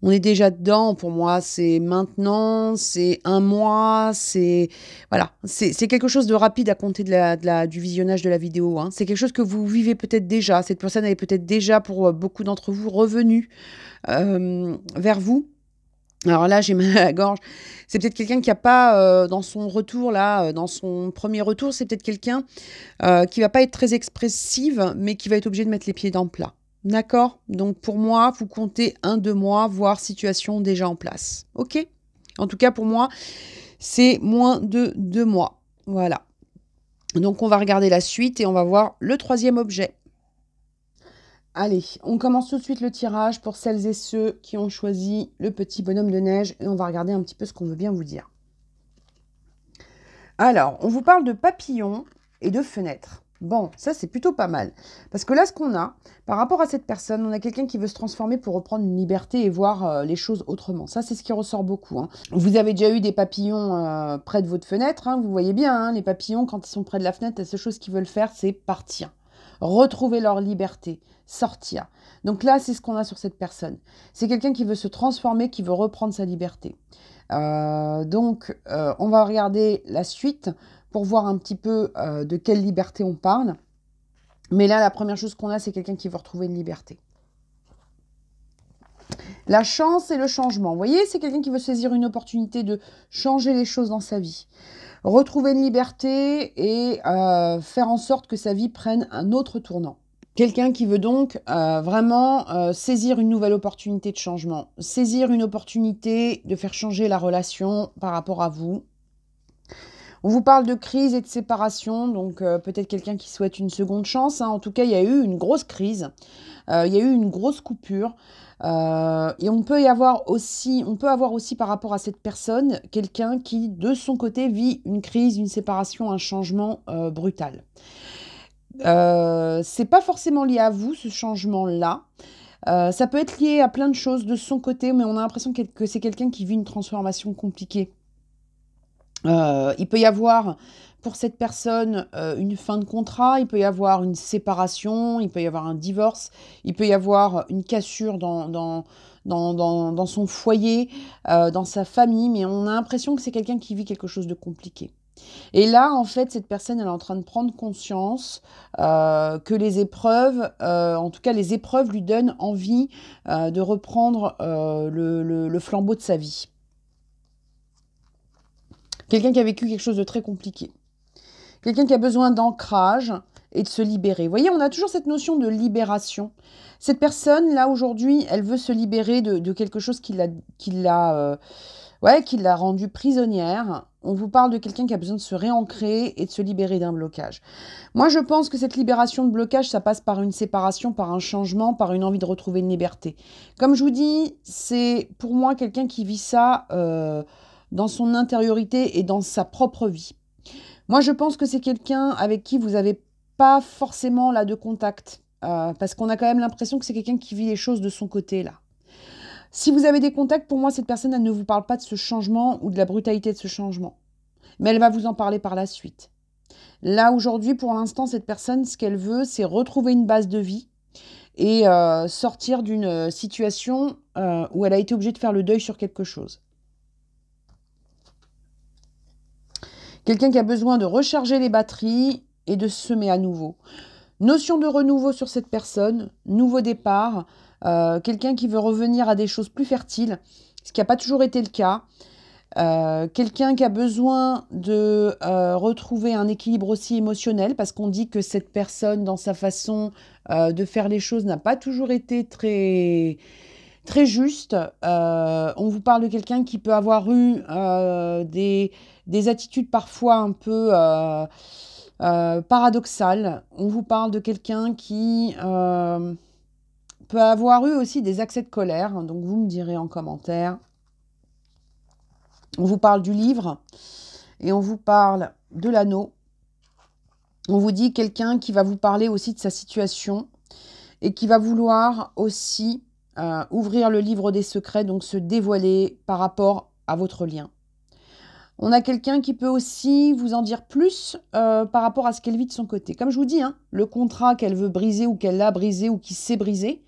On est déjà dedans, pour moi, c'est maintenant, c'est 1 mois, c'est... Voilà, c'est quelque chose de rapide à compter du visionnage de la vidéo, hein. C'est quelque chose que vous vivez peut-être déjà. Cette personne est peut-être déjà, pour beaucoup d'entre vous, revenue vers vous. Alors là, j'ai mal à la gorge. C'est peut-être quelqu'un qui n'a pas, dans son retour, là, dans son premier retour, c'est peut-être quelqu'un qui va pas être très expressive, mais qui va être obligé de mettre les pieds dans le plat. D'accord? Donc pour moi, vous comptez 1-2 mois, voire situation déjà en place. OK? En tout cas, pour moi, c'est moins de 2 mois. Voilà. Donc on va regarder la suite et on va voir le 3e objet. Allez, on commence tout de suite le tirage pour celles et ceux qui ont choisi le petit bonhomme de neige et on va regarder un petit peu ce qu'on veut bien vous dire. Alors, on vous parle de papillons et de fenêtres. Bon, ça c'est plutôt pas mal. Parce que là, ce qu'on a, par rapport à cette personne, on a quelqu'un qui veut se transformer pour reprendre une liberté et voir les choses autrement. Ça, c'est ce qui ressort beaucoup, hein. Vous avez déjà eu des papillons près de votre fenêtre, hein, vous voyez bien, hein, les papillons, quand ils sont près de la fenêtre, la seule chose qu'ils veulent faire, c'est partir. Retrouver leur liberté, sortir. Donc là, c'est ce qu'on a sur cette personne. C'est quelqu'un qui veut se transformer, qui veut reprendre sa liberté. Donc, on va regarder la suite pour voir un petit peu de quelle liberté on parle. Mais là, la première chose qu'on a, c'est quelqu'un qui veut retrouver une liberté. La chance et le changement. Vous voyez, c'est quelqu'un qui veut saisir une opportunité de changer les choses dans sa vie. Retrouver une liberté et faire en sorte que sa vie prenne un autre tournant. Quelqu'un qui veut donc vraiment saisir une nouvelle opportunité de changement, saisir une opportunité de faire changer la relation par rapport à vous. On vous parle de crise et de séparation, donc peut-être quelqu'un qui souhaite une seconde chance, hein. En tout cas, il y a eu une grosse crise, il y a eu une grosse coupure. Et on peut avoir aussi par rapport à cette personne, quelqu'un qui, de son côté, vit une crise, une séparation, un changement brutal. C'est pas forcément lié à vous, ce changement-là. Ça peut être lié à plein de choses de son côté, mais on a l'impression que c'est quelqu'un qui vit une transformation compliquée. Il peut y avoir pour cette personne une fin de contrat, il peut y avoir une séparation, il peut y avoir un divorce, il peut y avoir une cassure dans son foyer, dans sa famille, mais on a l'impression que c'est quelqu'un qui vit quelque chose de compliqué. Et là, en fait, cette personne, elle est en train de prendre conscience que les épreuves, en tout cas les épreuves lui donnent envie de reprendre le flambeau de sa vie. Quelqu'un qui a vécu quelque chose de très compliqué. Quelqu'un qui a besoin d'ancrage et de se libérer. Vous voyez, on a toujours cette notion de libération. Cette personne, là, aujourd'hui, elle veut se libérer de quelque chose qui l'a rendue prisonnière. On vous parle de quelqu'un qui a besoin de se réancrer et de se libérer d'un blocage. Moi, je pense que cette libération de blocage, ça passe par une séparation, par un changement, par une envie de retrouver une liberté. Comme je vous dis, c'est pour moi quelqu'un qui vit ça dans son intériorité et dans sa propre vie. Moi, je pense que c'est quelqu'un avec qui vous n'avez pas forcément là de contact, parce qu'on a quand même l'impression que c'est quelqu'un qui vit les choses de son côté là. Si vous avez des contacts, pour moi, cette personne, elle ne vous parle pas de ce changement ou de la brutalité de ce changement. Mais elle va vous en parler par la suite. Là, aujourd'hui, pour l'instant, cette personne, ce qu'elle veut, c'est retrouver une base de vie et sortir d'une situation où elle a été obligée de faire le deuil sur quelque chose. Quelqu'un qui a besoin de recharger les batteries et de semer à nouveau. Notion de renouveau sur cette personne, nouveau départ, quelqu'un qui veut revenir à des choses plus fertiles, ce qui n'a pas toujours été le cas. Quelqu'un qui a besoin de retrouver un équilibre aussi émotionnel, parce qu'on dit que cette personne, dans sa façon de faire les choses, n'a pas toujours été très, très juste. On vous parle de quelqu'un qui peut avoir eu des attitudes parfois un peu paradoxales. On vous parle de quelqu'un qui peut avoir eu aussi des accès de colère, donc vous me direz en commentaire. On vous parle du livre et on vous parle de l'anneau. On vous dit quelqu'un qui va vous parler aussi de sa situation et qui va vouloir aussi ouvrir le livre des secrets, donc se dévoiler par rapport à votre lien. On a quelqu'un qui peut aussi vous en dire plus par rapport à ce qu'elle vit de son côté. Comme je vous dis, hein, le contrat qu'elle veut briser ou qu'elle a brisé ou qui s'est brisé,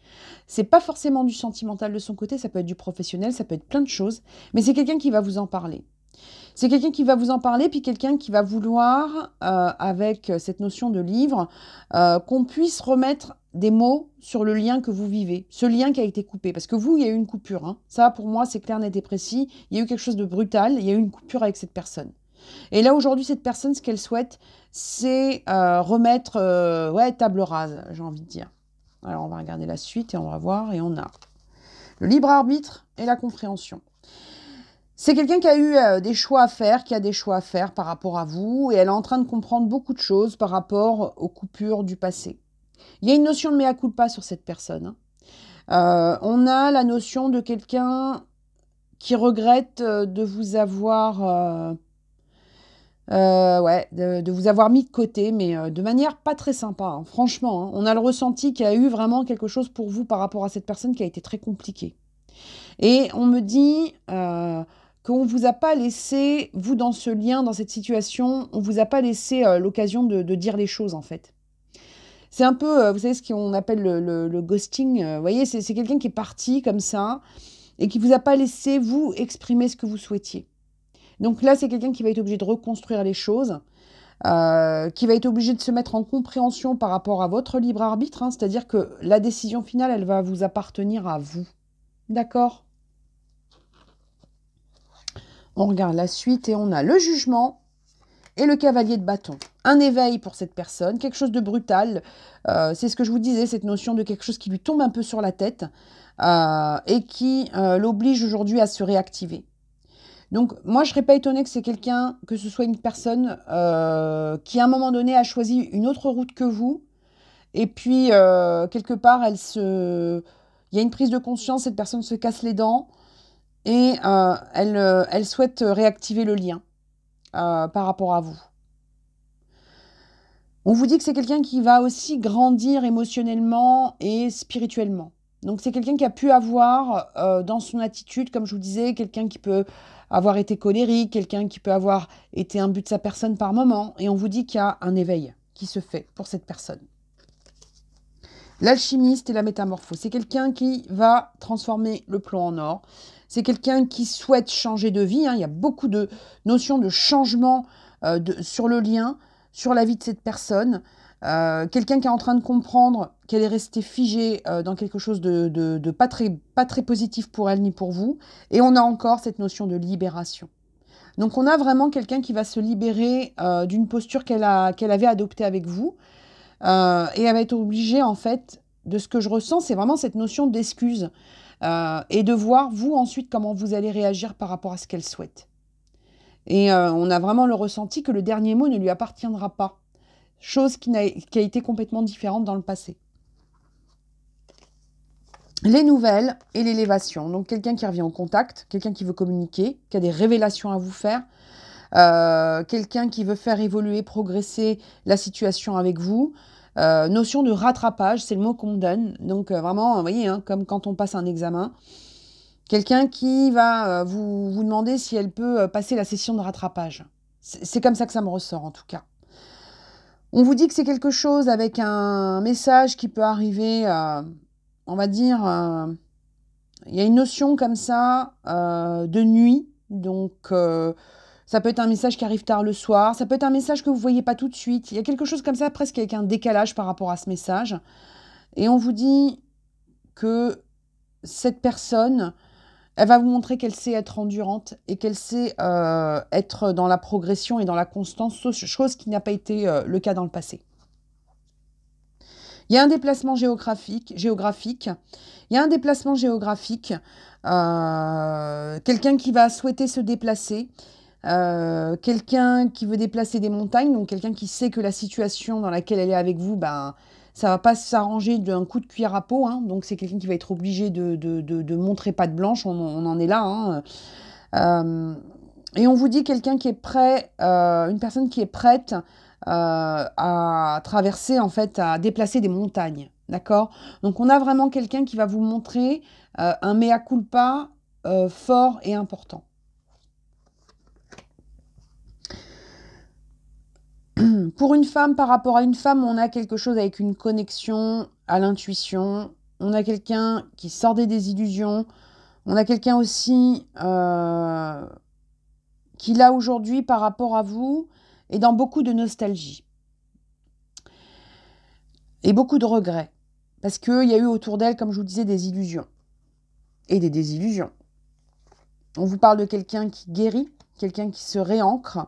c'est pas forcément du sentimental de son côté, ça peut être du professionnel, ça peut être plein de choses, mais c'est quelqu'un qui va vous en parler. C'est quelqu'un qui va vous en parler, puis quelqu'un qui va vouloir, avec cette notion de livre, qu'on puisse remettre des mots sur le lien que vous vivez, ce lien qui a été coupé. Parce que vous, il y a eu une coupure. Hein. Ça, pour moi, c'est clair, net et précis. Il y a eu quelque chose de brutal, il y a eu une coupure avec cette personne. Et là, aujourd'hui, cette personne, ce qu'elle souhaite, c'est remettre table rase, j'ai envie de dire. Alors, on va regarder la suite et on va voir. Et on a le libre arbitre et la compréhension. C'est quelqu'un qui a eu des choix à faire, qui a des choix à faire par rapport à vous, et elle est en train de comprendre beaucoup de choses par rapport aux coupures du passé. Il y a une notion de mea culpa sur cette personne. On a la notion de quelqu'un qui regrette de vous avoir, de vous avoir mis de côté, mais de manière pas très sympa. Hein. Franchement, hein, on a le ressenti qu'il y a eu vraiment quelque chose pour vous par rapport à cette personne qui a été très compliqué. Et on me dit qu'on ne vous a pas laissé, vous dans ce lien, dans cette situation, on ne vous a pas laissé l'occasion de dire les choses en fait. C'est un peu, vous savez, ce qu'on appelle le ghosting. Vous voyez, c'est quelqu'un qui est parti comme ça et qui ne vous a pas laissé, vous, exprimer ce que vous souhaitiez. Donc là, c'est quelqu'un qui va être obligé de reconstruire les choses, qui va être obligé de se mettre en compréhension par rapport à votre libre arbitre, hein, c'est-à-dire que la décision finale, elle va vous appartenir à vous. D'accord ? On regarde la suite et on a le jugement et le cavalier de bâton. Un éveil pour cette personne, quelque chose de brutal. C'est ce que je vous disais, cette notion de quelque chose qui lui tombe un peu sur la tête et qui l'oblige aujourd'hui à se réactiver. Donc, moi, je ne serais pas étonnée que c'est quelqu'un, que ce soit une personne qui, à un moment donné, a choisi une autre route que vous. Et puis, quelque part, il y a une prise de conscience, cette personne se casse les dents et elle souhaite réactiver le lien par rapport à vous. On vous dit que c'est quelqu'un qui va aussi grandir émotionnellement et spirituellement. Donc c'est quelqu'un qui a pu avoir dans son attitude, comme je vous disais, quelqu'un qui peut avoir été colérique, quelqu'un qui peut avoir été imbu de sa personne par moment. Et on vous dit qu'il y a un éveil qui se fait pour cette personne. L'alchimiste et la métamorphose, c'est quelqu'un qui va transformer le plomb en or. C'est quelqu'un qui souhaite changer de vie. Hein. Il y a beaucoup de notions de changement sur le lien, sur la vie de cette personne. Quelqu'un qui est en train de comprendre qu'elle est restée figée dans quelque chose de pas très positif pour elle ni pour vous. Et on a encore cette notion de libération. Donc on a vraiment quelqu'un qui va se libérer d'une posture qu'elle avait adoptée avec vous. Et elle va être obligée, en fait, de ce que je ressens, c'est vraiment cette notion d'excuse. Et de voir, vous, ensuite, comment vous allez réagir par rapport à ce qu'elle souhaite. Et on a vraiment le ressenti que le dernier mot ne lui appartiendra pas. Chose qui a été complètement différente dans le passé. Les nouvelles et l'élévation. Donc, quelqu'un qui revient en contact, quelqu'un qui veut communiquer, qui a des révélations à vous faire. Quelqu'un qui veut faire évoluer, progresser la situation avec vous. Notion de rattrapage, c'est le mot qu'on me donne. Donc vraiment, vous voyez, hein, comme quand on passe un examen. Quelqu'un qui va vous demander si elle peut passer la session de rattrapage. C'est comme ça que ça me ressort en tout cas. On vous dit que c'est quelque chose avec un message qui peut arriver, on va dire, il y a une notion comme ça de nuit. Donc, ça peut être un message qui arrive tard le soir. Ça peut être un message que vous ne voyez pas tout de suite. Il y a quelque chose comme ça, presque avec un décalage par rapport à ce message. Et on vous dit que cette personne, elle va vous montrer qu'elle sait être endurante et qu'elle sait être dans la progression et dans la constance, chose qui n'a pas été le cas dans le passé. Il y a un déplacement géographique. Il y a un déplacement géographique. Quelqu'un qui va souhaiter se déplacer. Quelqu'un qui veut déplacer des montagnes. Donc, quelqu'un qui sait que la situation dans laquelle elle est avec vous, ben, ça ne va pas s'arranger d'un coup de cuillère à peau. Hein. Donc, c'est quelqu'un qui va être obligé de montrer patte blanche. On en est là. Hein. Et on vous dit quelqu'un qui est prêt, une personne qui est prête à traverser, en fait, à déplacer des montagnes. D'accord? Donc, on a vraiment quelqu'un qui va vous montrer un mea culpa fort et important. Pour une femme, par rapport à une femme, on a quelque chose avec une connexion à l'intuition. On a quelqu'un qui sort des désillusions. On a quelqu'un aussi qui, là, aujourd'hui, par rapport à vous, est dans beaucoup de nostalgie. Et beaucoup de regrets. Parce qu'il y a eu autour d'elle, comme je vous disais, des illusions. Et des désillusions. On vous parle de quelqu'un qui guérit, quelqu'un qui se réancre,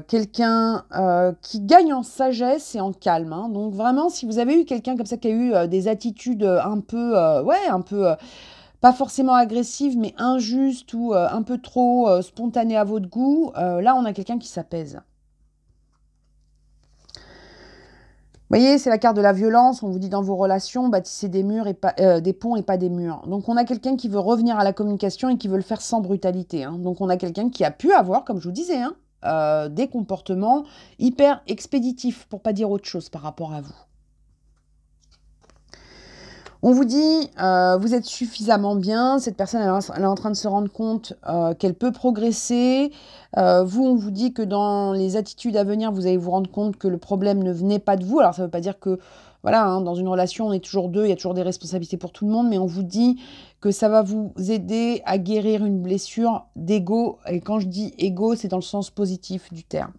quelqu'un qui gagne en sagesse et en calme. Hein. Donc vraiment, si vous avez eu quelqu'un comme ça qui a eu des attitudes un peu, pas forcément agressives, mais injustes ou un peu trop spontanées à votre goût, là, on a quelqu'un qui s'apaise. Vous voyez, c'est la carte de la violence. On vous dit dans vos relations, bâtissez des murs et pas, des ponts et pas des murs. Donc, on a quelqu'un qui veut revenir à la communication et qui veut le faire sans brutalité. Hein. Donc, on a quelqu'un qui a pu avoir, comme je vous disais, hein, des comportements hyper expéditifs, pour pas dire autre chose par rapport à vous. On vous dit, vous êtes suffisamment bien, cette personne elle est en train de se rendre compte qu'elle peut progresser. Vous, on vous dit que dans les attitudes à venir, vous allez vous rendre compte que le problème ne venait pas de vous. Alors, ça ne veut pas dire que, voilà, hein, dans une relation, on est toujours deux, il y a toujours des responsabilités pour tout le monde, mais on vous dit que ça va vous aider à guérir une blessure d'ego. Et quand je dis ego, c'est dans le sens positif du terme.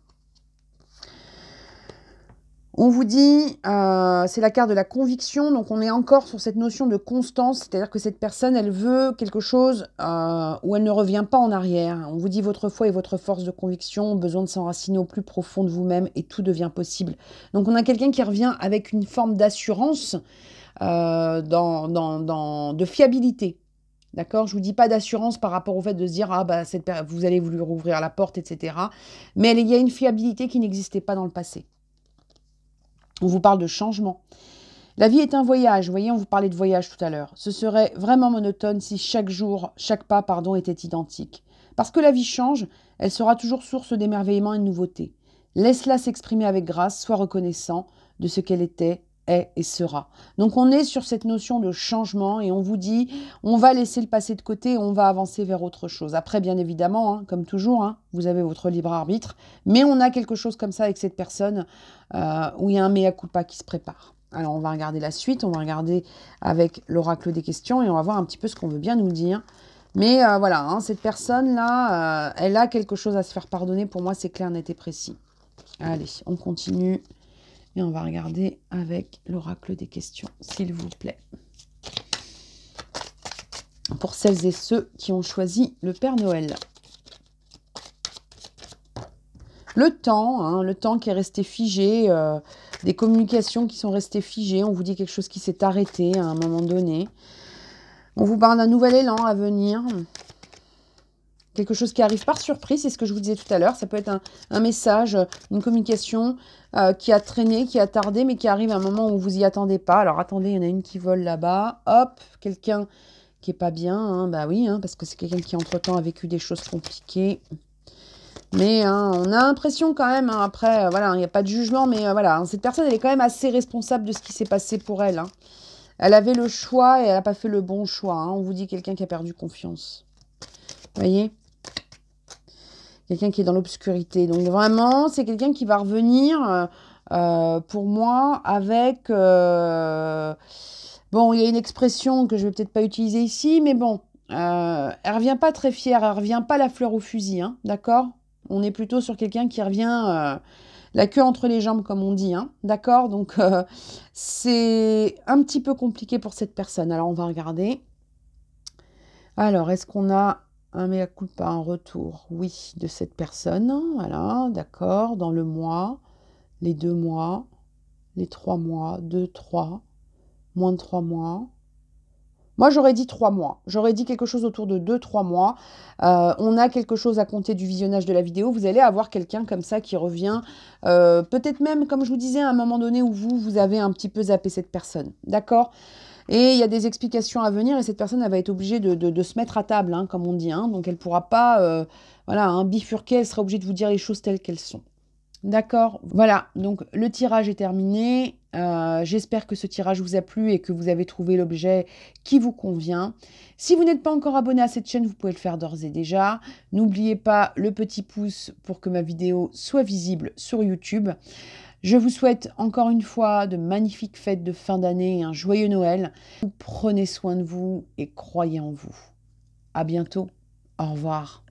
On vous dit, c'est la carte de la conviction, donc on est encore sur cette notion de constance, c'est-à-dire que cette personne, elle veut quelque chose où elle ne revient pas en arrière. On vous dit votre foi et votre force de conviction ont besoin de s'enraciner au plus profond de vous-même et tout devient possible. Donc on a quelqu'un qui revient avec une forme d'assurance, de fiabilité. D'accord? Je ne vous dis pas d'assurance par rapport au fait de se dire, vous allez lui rouvrir la porte, etc. Mais il y a une fiabilité qui n'existait pas dans le passé. On vous parle de changement. La vie est un voyage. Vous voyez, on vous parlait de voyage tout à l'heure. Ce serait vraiment monotone si chaque pas, était identique. Parce que la vie change, elle sera toujours source d'émerveillement et de nouveauté. Laisse-la s'exprimer avec grâce, sois reconnaissant de ce qu'elle était, est et sera. Donc on est sur cette notion de changement et on vous dit, on va laisser le passé de côté et on va avancer vers autre chose. Après, bien évidemment, hein, comme toujours, hein, vous avez votre libre arbitre, mais on a quelque chose comme ça avec cette personne où il y a un mea culpa qui se prépare. Alors on va regarder la suite, on va regarder avec l'oracle des questions et on va voir un petit peu ce qu'on veut bien nous dire. Mais voilà, hein, cette personne-là, elle a quelque chose à se faire pardonner. Pour moi, c'est clair, net et précis. Allez, on continue. Et on va regarder avec l'oracle des questions, s'il vous plaît. Pour celles et ceux qui ont choisi le Père Noël. Le temps qui est resté figé, des communications qui sont restées figées. On vous dit quelque chose qui s'est arrêté à un moment donné. On vous parle d'un nouvel élan à venir. Quelque chose qui arrive par surprise, c'est ce que je vous disais tout à l'heure. Ça peut être un message, une communication qui a traîné, qui a tardé, mais qui arrive à un moment où vous y attendez pas. Alors attendez, il y en a une qui vole là-bas. Hop, quelqu'un qui est pas bien. Hein, bah oui, hein, parce que c'est quelqu'un qui entre-temps a vécu des choses compliquées. Mais hein, on a l'impression quand même, hein, après, voilà, il n'y a pas de jugement, mais voilà, hein, cette personne, elle est quand même assez responsable de ce qui s'est passé pour elle. Hein. Elle avait le choix et elle n'a pas fait le bon choix. Hein. On vous dit quelqu'un qui a perdu confiance. Vous voyez ? quelqu'un qui est dans l'obscurité. Donc vraiment, c'est quelqu'un qui va revenir, pour moi, avec... bon, il y a une expression que je vais peut-être pas utiliser ici, mais bon, elle revient pas très fière, elle revient pas la fleur au fusil, hein, d'accord? On est plutôt sur quelqu'un qui revient la queue entre les jambes, comme on dit, hein, d'accord? Donc, c'est un petit peu compliqué pour cette personne. Alors, on va regarder. Alors, est-ce qu'on a un mea culpa, un retour? Oui, de cette personne. Voilà, d'accord. Dans le mois, les 2 mois, les 3 mois, 2, 3, moins de 3 mois. Moi, j'aurais dit 3 mois. J'aurais dit quelque chose autour de 2-3 mois. On a quelque chose à compter du visionnage de la vidéo. Vous allez avoir quelqu'un comme ça qui revient. Peut-être même, comme je vous disais, à un moment donné où vous avez un petit peu zappé cette personne. D'accord? Et il y a des explications à venir et cette personne, elle va être obligée de se mettre à table, hein, comme on dit. Hein. Donc, elle ne pourra pas voilà, hein, bifurquer. Elle sera obligée de vous dire les choses telles qu'elles sont. D'accord, voilà, donc le tirage est terminé. J'espère que ce tirage vous a plu et que vous avez trouvé l'objet qui vous convient. Si vous n'êtes pas encore abonné à cette chaîne, vous pouvez le faire d'ores et déjà. N'oubliez pas le petit pouce pour que ma vidéo soit visible sur YouTube. Je vous souhaite encore une fois de magnifiques fêtes de fin d'année et un joyeux Noël. Prenez soin de vous et croyez en vous. À bientôt. Au revoir.